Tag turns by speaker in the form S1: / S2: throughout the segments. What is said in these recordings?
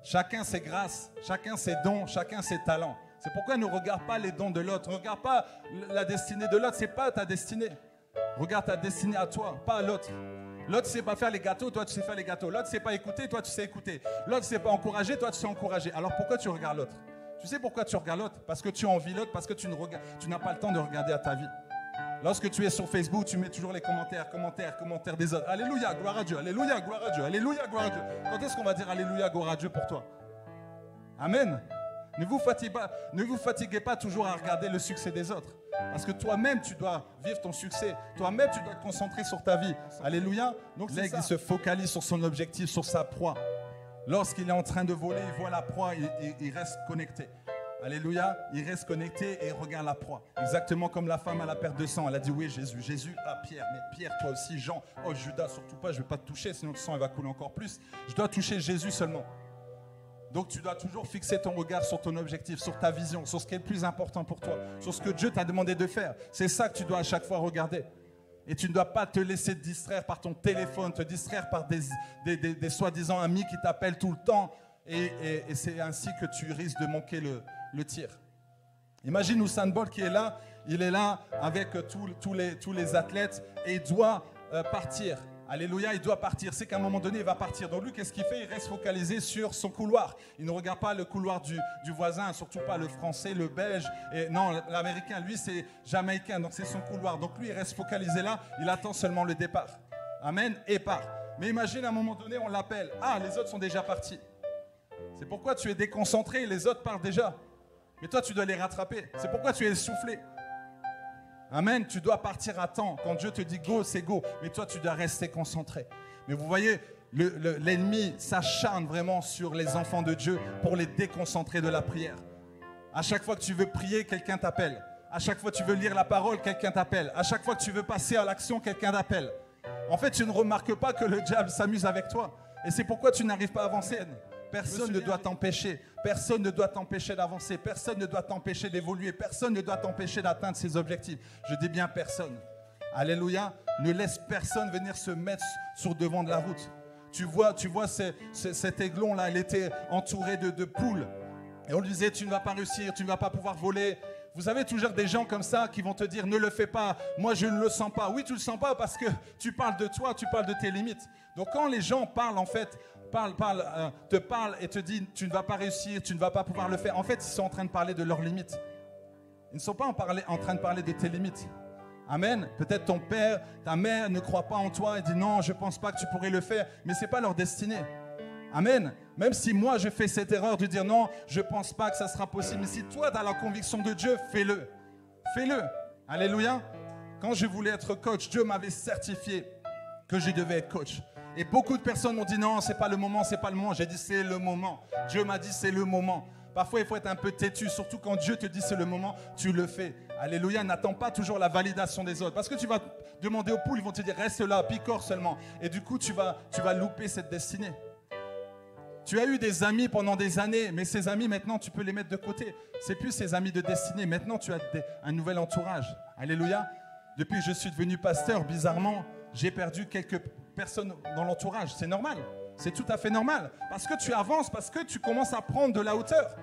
S1: Chacun ses grâces, chacun ses dons, chacun ses talents. C'est pourquoi ne regarde pas les dons de l'autre. Ne regarde pas la destinée de l'autre. Ce n'est pas ta destinée. Regarde ta destinée à toi, pas à l'autre. L'autre ne sait pas faire les gâteaux, toi tu sais faire les gâteaux. L'autre ne sait pas écouter, toi tu sais écouter. L'autre ne sait pas encourager, toi tu sais encourager. Alors pourquoi tu regardes l'autre? Tu sais pourquoi tu regardes l'autre? Parce que tu envies l'autre, parce que tu n'as pas le temps de regarder à ta vie. Lorsque tu es sur Facebook, tu mets toujours les commentaires des autres. Alléluia, gloire à Dieu, alléluia, gloire à Dieu, alléluia, gloire à Dieu. Quand est-ce qu'on va dire alléluia, gloire à Dieu pour toi? Amen. Ne vous fatiguez pas toujours à regarder le succès des autres. Parce que toi-même, tu dois vivre ton succès. Toi-même, tu dois te concentrer sur ta vie. Alléluia. Donc l'aigle, il se focalise sur son objectif, sur sa proie. Lorsqu'il est en train de voler, il voit la proie, il reste connecté. Alléluia. Il reste connecté et il regarde la proie. Exactement comme la femme à la perte de sang. Elle a dit oui, Jésus. Jésus, ah Pierre, mais Pierre, toi aussi, Jean. Oh Judas, surtout pas, je ne vais pas te toucher, sinon le sang il va couler encore plus. Je dois toucher Jésus seulement. Donc tu dois toujours fixer ton regard sur ton objectif, sur ta vision, sur ce qui est le plus important pour toi, sur ce que Dieu t'a demandé de faire. C'est ça que tu dois à chaque fois regarder. Et tu ne dois pas te laisser distraire par ton téléphone, te distraire par des soi-disant amis qui t'appellent tout le temps. Et c'est ainsi que tu risques de manquer le tir. Imagine Usain Bolt qui est là, il est là avec tous les athlètes et il doit partir. Alléluia, il doit partir. C'est qu'à un moment donné, il va partir. Donc lui, qu'est-ce qu'il fait? Il reste focalisé sur son couloir. Il ne regarde pas le couloir du voisin, surtout pas le français, le belge. Et non, l'américain, lui, c'est jamaïcain. Donc c'est son couloir. Donc lui, il reste focalisé là. Il attend seulement le départ. Amen, et part. Mais imagine, à un moment donné, on l'appelle. Ah, les autres sont déjà partis. C'est pourquoi tu es déconcentré. Les autres partent déjà. Mais toi, tu dois les rattraper. C'est pourquoi tu es essoufflé. Amen, tu dois partir à temps. Quand Dieu te dit go, c'est go. Mais toi, tu dois rester concentré. Mais vous voyez, l'ennemi s'acharne vraiment sur les enfants de Dieu pour les déconcentrer de la prière. À chaque fois que tu veux prier, quelqu'un t'appelle. À chaque fois que tu veux lire la parole, quelqu'un t'appelle. À chaque fois que tu veux passer à l'action, quelqu'un t'appelle. En fait, tu ne remarques pas que le diable s'amuse avec toi. Et c'est pourquoi tu n'arrives pas à avancer. Personne ne doit t'empêcher. Personne ne doit t'empêcher d'avancer. Personne ne doit t'empêcher d'évoluer. Personne ne doit t'empêcher d'atteindre ses objectifs. Je dis bien personne. Alléluia. Ne laisse personne venir se mettre sur devant de la route. Tu vois cet aiglon-là, il était entouré de poules. Et on lui disait, tu ne vas pas réussir, tu ne vas pas pouvoir voler. Vous avez toujours des gens comme ça qui vont te dire, ne le fais pas. Moi, je ne le sens pas. Oui, tu ne le sens pas parce que tu parles de toi, tu parles de tes limites. Donc quand les gens parlent, en fait, te parlent et te disent tu ne vas pas réussir, tu ne vas pas pouvoir le faire. En fait, ils sont en train de parler de leurs limites. Ils ne sont pas en train de parler de tes limites. Amen. Peut-être ton père, ta mère ne croit pas en toi et dit non, je ne pense pas que tu pourrais le faire. Mais ce n'est pas leur destinée. Amen. Même si moi, je fais cette erreur de dire non, je ne pense pas que ça sera possible. Mais si toi, tu as la conviction de Dieu, fais-le. Fais-le. Alléluia. Quand je voulais être coach, Dieu m'avait certifié que je devais être coach. Et beaucoup de personnes m'ont dit non, c'est pas le moment, c'est pas le moment. J'ai dit c'est le moment. Dieu m'a dit c'est le moment. Parfois, il faut être un peu têtu, surtout quand Dieu te dit c'est le moment, tu le fais. Alléluia, n'attends pas toujours la validation des autres. Parce que tu vas demander aux poules, ils vont te dire reste là, picore seulement. Et du coup, tu vas louper cette destinée. Tu as eu des amis pendant des années, mais ces amis, maintenant, tu peux les mettre de côté. C'est plus ces amis de destinée. Maintenant, tu as un nouvel entourage. Alléluia. Depuis que je suis devenu pasteur, bizarrement, j'ai perdu quelques personnes dans l'entourage. C'est normal. C'est tout à fait normal. Parce que tu avances, parce que tu commences à prendre de la hauteur.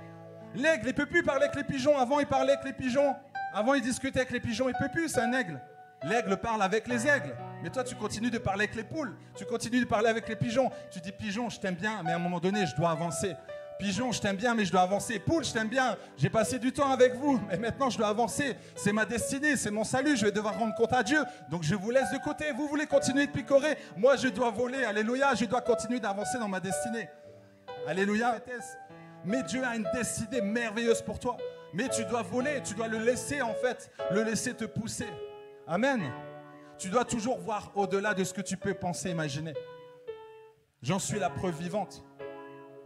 S1: L'aigle, il ne peut plus parler avec les pigeons. Avant, il parlait avec les pigeons. Avant, il discutait avec les pigeons. Il ne peut plus, c'est un aigle. L'aigle parle avec les aigles. Mais toi, tu continues de parler avec les poules. Tu continues de parler avec les pigeons. Tu dis, pigeon, je t'aime bien, mais à un moment donné, je dois avancer. Pigeon, je t'aime bien, mais je dois avancer. Poule, je t'aime bien. J'ai passé du temps avec vous, mais maintenant, je dois avancer. C'est ma destinée, c'est mon salut. Je vais devoir rendre compte à Dieu. Donc, je vous laisse de côté. Vous voulez continuer de picorer. Moi, je dois voler. Alléluia. Je dois continuer d'avancer dans ma destinée. Alléluia. Mais Dieu a une destinée merveilleuse pour toi. Mais tu dois voler. Tu dois le laisser, en fait, le laisser te pousser. Amen. Tu dois toujours voir au-delà de ce que tu peux penser, imaginer. J'en suis la preuve vivante.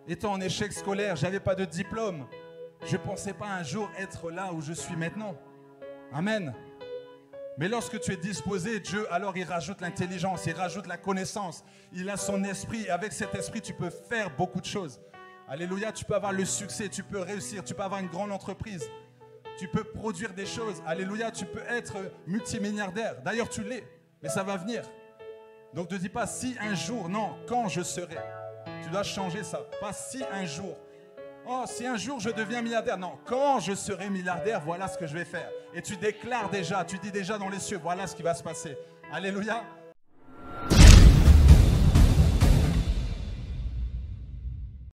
S1: Étant en échec scolaire, je n'avais pas de diplôme. Je ne pensais pas un jour être là où je suis maintenant. Amen. Mais lorsque tu es disposé, Dieu, alors il rajoute l'intelligence, il rajoute la connaissance. Il a son esprit. Avec cet esprit, tu peux faire beaucoup de choses. Alléluia, tu peux avoir le succès, tu peux réussir, tu peux avoir une grande entreprise. Tu peux produire des choses. Alléluia, tu peux être multimilliardaire. D'ailleurs, tu l'es, mais ça va venir. Donc ne dis pas si un jour, non, quand je serai. Tu dois changer ça. Pas si un jour. Oh, si un jour je deviens milliardaire. Non, quand je serai milliardaire, voilà ce que je vais faire. Et tu déclares déjà, tu dis déjà dans les cieux, voilà ce qui va se passer. Alléluia.